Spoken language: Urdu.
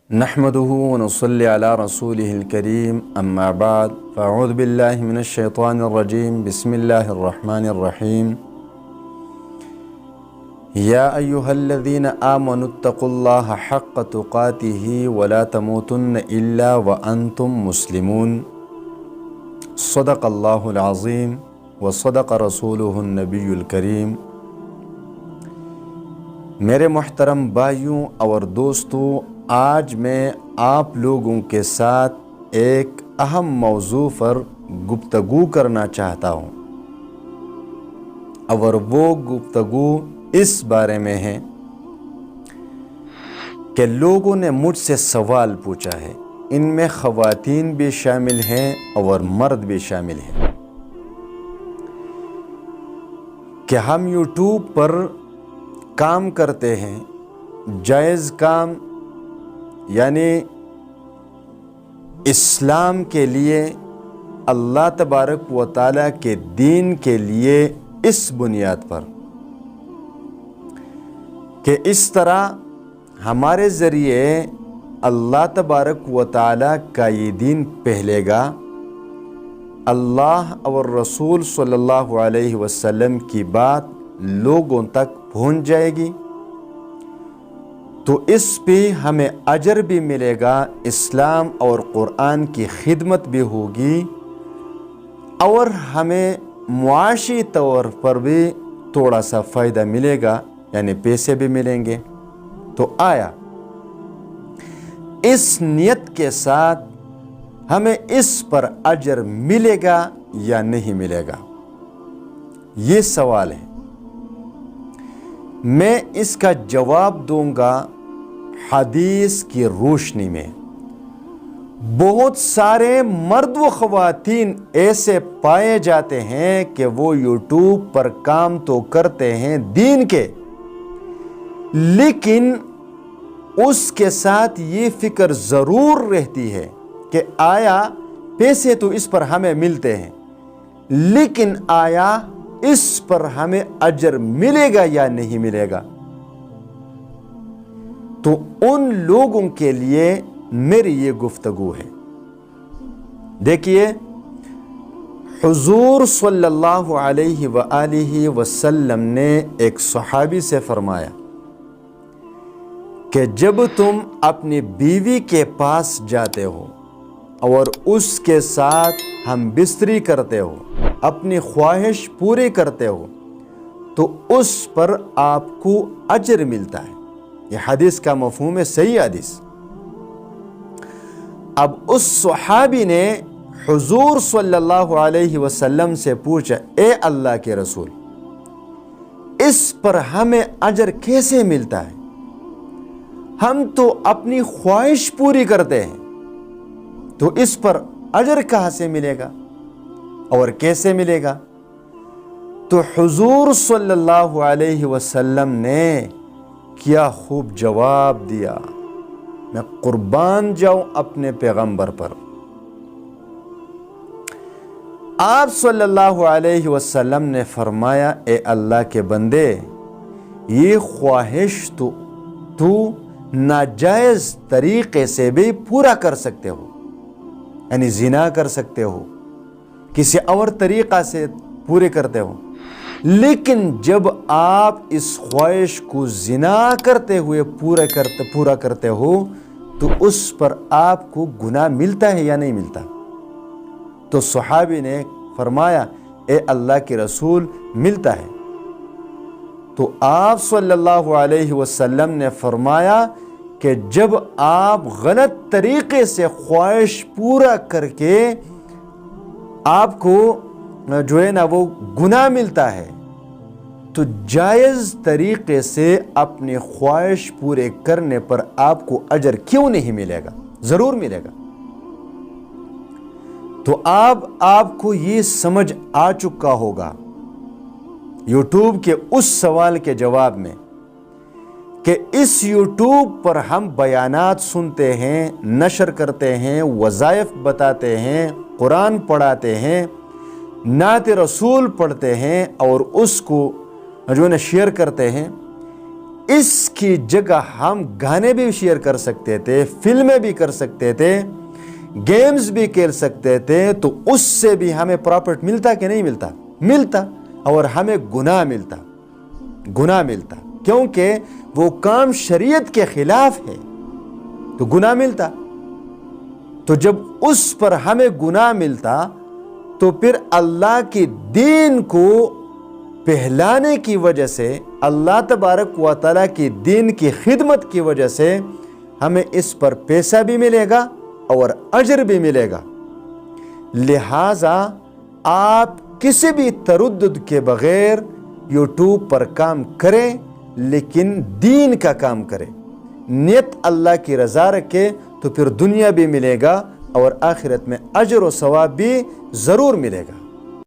نحمده ونصلي على رسوله الكريم أما بعد فأعوذ بالله من الشيطان الرجيم بسم الله الرحمن الرحيم يا أيها الذين آمنوا اتقوا الله حق تقاته ولا تموتن إلا وأنتم مسلمون صدق الله العظيم وصدق رسوله النبي الكريم۔ میرے محترم بھائیوں اور دوستوں، آج میں آپ لوگوں کے ساتھ ایک اہم موضوع پر گفتگو کرنا چاہتا ہوں، اور وہ گفتگو اس بارے میں ہے کہ لوگوں نے مجھ سے سوال پوچھا ہے، ان میں خواتین بھی شامل ہیں اور مرد بھی شامل ہیں، کہ ہم یوٹیوب پر کام کرتے ہیں، جائز کام، یعنی اسلام کے لیے، اللہ تبارک و تعالیٰ کے دین کے لیے، اس بنیاد پر کہ اس طرح ہمارے ذریعے اللہ تبارک و تعالیٰ کا یہ دین پھیلے گا، اللہ اور رسول صلی اللہ علیہ وسلم کی بات لوگوں تک پہنچ جائے گی، تو اس پہ ہمیں اجر بھی ملے گا، اسلام اور قرآن کی خدمت بھی ہوگی، اور ہمیں معاشی طور پر بھی تھوڑا سا فائدہ ملے گا، یعنی پیسے بھی ملیں گے۔ تو آیا اس نیت کے ساتھ ہمیں اس پر اجر ملے گا یا نہیں ملے گا؟ یہ سوال ہے۔ میں اس کا جواب دوں گا حدیث کی روشنی میں۔ بہت سارے مرد و خواتین ایسے پائے جاتے ہیں کہ وہ یوٹیوب پر کام تو کرتے ہیں دین کے، لیکن اس کے ساتھ یہ فکر ضرور رہتی ہے کہ آیا پیسے تو اس پر ہمیں ملتے ہیں، لیکن آیا اس پر ہمیں اجر ملے گا یا نہیں ملے گا؟ تو ان لوگوں کے لیے میری یہ گفتگو ہے۔ دیکھیے، حضور صلی اللہ علیہ وآلہ وسلم نے ایک صحابی سے فرمایا کہ جب تم اپنی بیوی کے پاس جاتے ہو اور اس کے ساتھ ہم بستری کرتے ہو، اپنی خواہش پوری کرتے ہو، تو اس پر آپ کو اجر ملتا ہے۔ یہ حدیث کا مفہوم ہے، صحیح حدیث۔ اب اس صحابی نے حضور صلی اللہ علیہ وسلم سے پوچھا، اے اللہ کے رسول، اس پر ہمیں اجر کیسے ملتا ہے؟ ہم تو اپنی خواہش پوری کرتے ہیں، تو اس پر اجر کہاں سے ملے گا اور کیسے ملے گا؟ تو حضور صلی اللہ علیہ وسلم نے کیا خوب جواب دیا، میں قربان جاؤں اپنے پیغمبر پر۔ آپ صلی اللہ علیہ وسلم نے فرمایا، اے اللہ کے بندے، یہ خواہش تو ناجائز طریقے سے بھی پورا کر سکتے ہو، یعنی زنا کر سکتے ہو، کسی اور طریقہ سے پورے کرتے ہو، لیکن جب آپ اس خواہش کو زنا کرتے ہوئے پورا کرتے ہو تو اس پر آپ کو گناہ ملتا ہے یا نہیں ملتا؟ تو صحابی نے فرمایا، اے اللہ کے رسول، ملتا ہے۔ تو آپ صلی اللہ علیہ وسلم نے فرمایا کہ جب آپ غلط طریقے سے خواہش پورا کر کے آپ کو جو ہے نا وہ گناہ ملتا ہے، تو جائز طریقے سے اپنی خواہش پورے کرنے پر آپ کو اجر کیوں نہیں ملے گا؟ ضرور ملے گا۔ تو آپ کو یہ سمجھ آ چکا ہوگا یوٹیوب کے اس سوال کے جواب میں کہ اس یوٹیوب پر ہم بیانات سنتے ہیں، نشر کرتے ہیں، وظائف بتاتے ہیں، قرآن پڑھاتے ہیں، نعت رسول پڑھتے ہیں اور اس کو جو ہے نا شیئر کرتے ہیں، اس کی جگہ ہم گانے بھی شیئر کر سکتے تھے، فلمیں بھی کر سکتے تھے، گیمز بھی کھیل سکتے تھے، تو اس سے بھی ہمیں پروفٹ ملتا کہ نہیں ملتا؟ ملتا، اور ہمیں گناہ ملتا کیونکہ وہ کام شریعت کے خلاف ہے، تو گناہ ملتا۔ تو جب اس پر ہمیں گناہ ملتا تو پھر اللہ کی دین کو پہلانے کی وجہ سے، اللہ تبارک و تعالیٰ کی دین کی خدمت کی وجہ سے ہمیں اس پر پیسہ بھی ملے گا اور اجر بھی ملے گا۔ لہٰذا آپ کسی بھی تردد کے بغیر یوٹیوب پر کام کریں، لیکن دین کا کام کریں، نیت اللہ کی رضا رکھے، تو پھر دنیا بھی ملے گا اور آخرت میں اجر و ثواب بھی ضرور ملے گا۔